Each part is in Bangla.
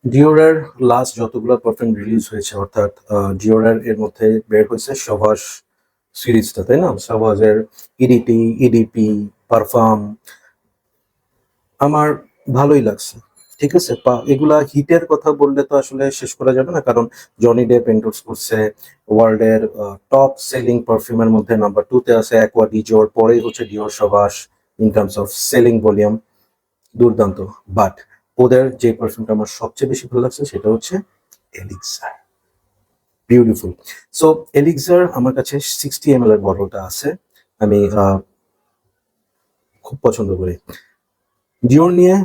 ডিওরের লাস্ট যতগুলো পারফিউম রিলিজ হয়েছে, অর্থাৎ ডিওরের এর মধ্যে বের হয়েছে সভাস সিরিজটা, তাই না? সভাসের ইডিটি, ইডিপি, পারফাম আমার ভালোই লাগছে। ঠিক আছে, এগুলা হিটের কথা বললে তো আসলে শেষ করা যাবে না, কারণ জনি ডেপ এন্ডোর্স করছে। ওয়ার্ল্ডের টপ সেলিং পারফিউমের মধ্যে নাম্বার 2 তে আছে অ্যাকোয়া ডিজোর, পরেই হচ্ছে Dior Sauvage in terms of selling volume. দুর্দান্ত। বাট ওদের যে পারফিউমটা আমার সবচেয়ে বেশি ভালো লাগছে সেটা হচ্ছে এলিক্সার। বিউটিফুল। সো এলিক্সার আমার কাছে 60 ml এর বটলটা আছে, আমি খুব পছন্দ করি। ডিওর নিয়ে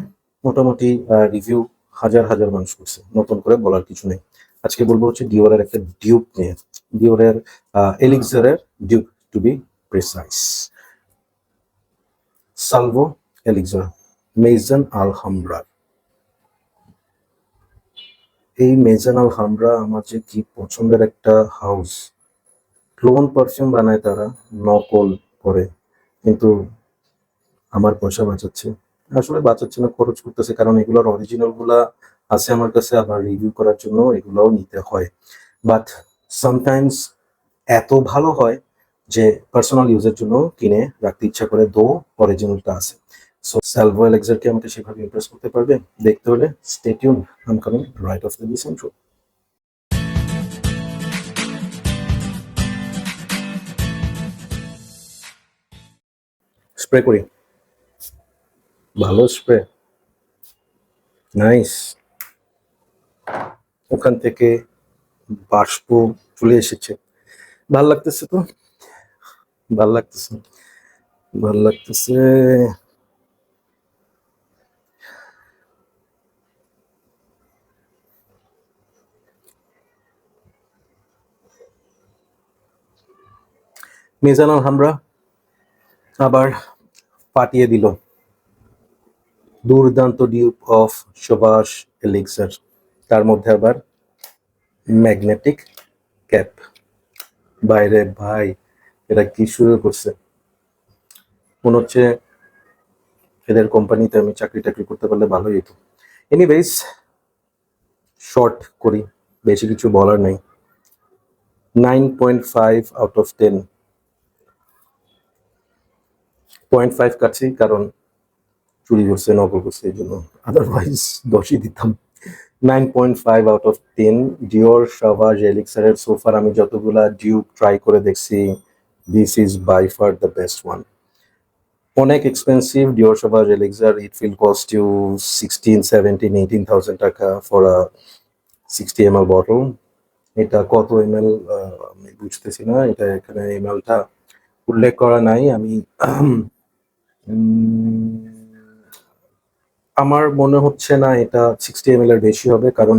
মোটামুটি রিভিউ হাজার হাজার মানুষ করছে, নতুন করে বলার কিছু নেই। আজকে বলবো হচ্ছে ডিওরের একটা ডিউক নিয়ে, ডিওরের এলিক্সারের dupe, to be precise. Salvo Elixir Maison Alhambra. এই মেইজন আলহামব্রা আমার যে কি পছন্দের একটা হাউস। ক্লোন পারফিউম বানায় তারা, নকল করে, কিন্তু আমার পয়সা বাঁচাচ্ছে। আসলে বাঁচাচ্ছে না, খরচ করতেছে, কারণ এগুলোর অরিজিনাল গুলা আছে আমার কাছে, আবার রিভিউ করার জন্য এগুলাও নিতে হয়। বাট সামটাইমস এত ভালো হয় যে পার্সোনাল ইউজের জন্য কিনে রাখতে ইচ্ছা করে, দো অরিজিনালটা আছে। সো সালভো এলেক্সার কি আমাকে সেভাবে ইমপ্রেস করতে পারবে? দেখতে হলে stay tune, I am coming right of this intro. Spray করি, ভালো স্প্রে, নাইস। ওখান থেকে বাষ্প চলে এসেছে, ভাল লাগতেছে তো, ভাল লাগতেছে, ভাল লাগতেছে। মেইজন আলহামব্রা আবার পাঠিয়ে দিল দুর্দান্ত ডিউপ অফ সভাস এলিক্সার, তার মধ্যে আবার ম্যাগনেটিক ক্যাপ। বাইরে ভাই, এটা কি শুরু করছে! মনে হচ্ছে এদের কোম্পানিতে আমি চাকরি টাকরি করতে পারলে ভালোই হতো। এনিওয়েজ, শর্ট করি, বেশি কিছু বলার নেই। 9.5 আউট অফ 10। 0.5 কাটছি কারণ চুরি করছে, নকল করছে, এই জন্য, আদারওয়াইজ 10ই দিতাম। 9.5 আউট অফ 10 ডিওর সাভাস এলিক্সারের। সোফার আমি যতগুলা ডিউক ট্রাই করে দেখছি, this is by far the best one. অনেক expensive Dior Sauvage Elixir, it will cost you 16, 17, 18,000 টাকা ফর আ 60 ml বটল। এটা কত ml আমি বুঝতেছি না, এটা এখানে ml-টা উল্লেখ করা নাই। আমি আমার মনে হচ্ছে না এটা 60 ml এর বেশি হবে, কারণ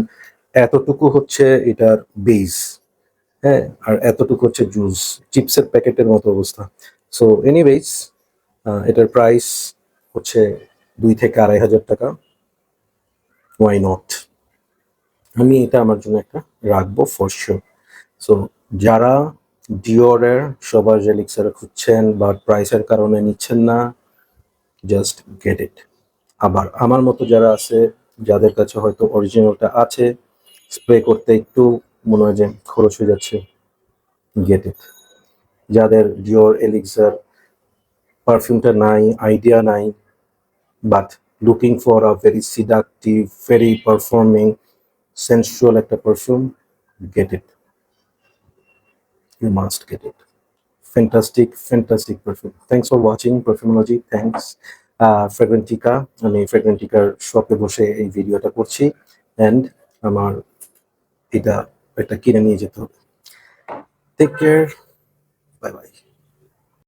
এতটুকু হচ্ছে এটার বেস, হ্যাঁ, আর এতটুকু হচ্ছে জুস, চিপসের প্যাকেটের মতো অবস্থা। সো এনিওয়েজ, এটার প্রাইস হচ্ছে 2 থেকে 2,500 টাকা। ওয়াই নট, আমি এটা আমার জন্য একটা রাখবো ফর শিওর। সো যারা ডিওরের সভাস এলিক্সার খুঁজছেন বা প্রাইসের কারণে নিচ্ছেন না, জাস্ট গেট ইট। আবার আমার মতো যারা আছে, যাদের কাছে হয়তো অরিজিনালটা আছে, স্প্রে করতে একটু মনে হয় যে খরচ হয়ে যাচ্ছে, গেট ইট। যাদের ডিওর এলিক্সার পারফিউমটা নাই, আইডিয়া নাই, but looking for a very seductive, very performing, sensual একটা perfume, get it, you must get it. Fantastic, fantastic perfume. Thanks for watching Perfumology, thanks. Fragrantica, আমি ফ্র্যাগ্রেন্টিকার শপে বসে এই ভিডিওটা করছি, অ্যান্ড আমার এটা একটা কিনে নিয়ে যেতে হবে। Take care, bye by.